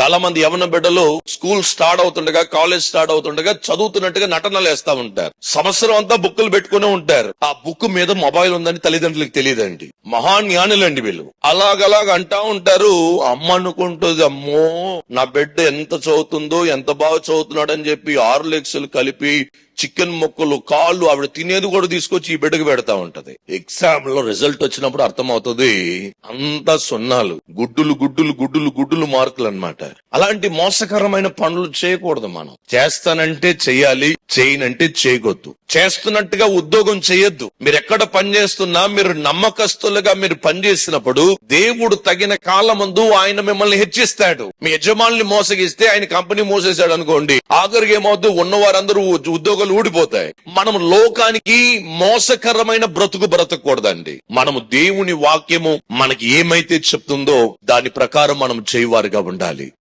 చాలా మంది యవన బిడ్డలు స్కూల్ స్టార్ట్ అవుతుండగా, కాలేజ్ స్టార్ట్ అవుతుండగా చదువుతున్నట్టుగా నటనలు వేస్తా ఉంటారు. సంవత్సరం అంతా బుక్కులు పెట్టుకునే ఉంటారు. ఆ బుక్ మీద మొబైల్ ఉందని తల్లిదండ్రులకు తెలియదండి. మహాజ్ఞానులండి వీళ్ళు. అలాగలాగ అంటా ఉంటారు. అమ్మ అనుకుంటుంది, అమ్మో నా బిడ్డ ఎంత చదువుతుందో, ఎంత బాగా చదువుతున్నాడు అని చెప్పి 6 లెక్సులు కలిపి చికెన్ ముక్కలు, కాళ్ళు ఆవిడ తినేది కూడా తీసుకొచ్చి ఈ బిడ్డకు పెడతా ఉంటది. ఎగ్జామ్ లో రిజల్ట్ వచ్చినప్పుడు అర్థమవుతుంది అంతా సున్నాలు, గుడ్డులు గుడ్డులు గుడ్డులు గుడ్డులు మార్కులు అన్నమాట. అలాంటి మోసకరమైన పనులు చేయకూడదు. మనం చేస్తానంటే చెయ్యాలి, చేయనంటే చేయకొద్దు. చేస్తున్నట్టుగా ఉద్యోగం చేయొద్దు. మీరు ఎక్కడ పని చేస్తున్నా మీరు నమ్మకస్తులుగా మీరు పనిచేసినప్పుడు దేవుడు తగిన కాలమందు ఆయన మిమ్మల్ని హెచ్చిస్తాడు. మీ యజమానుల్ని మోసగిస్తే ఆయన కంపెనీ మోసేశాడు అనుకోండి, ఆఖరికి ఏమవుతుంది, ఉన్నవారందరూ ఉద్యోగాలు ఊడిపోతాయి. మనం లోకానికి మోసకరమైన బ్రతుకు బ్రతకూడదండి. మనము దేవుని వాక్యము మనకి ఏమైతే చెప్తుందో దాని ప్రకారం మనం చేయవారుగా ఉండాలి.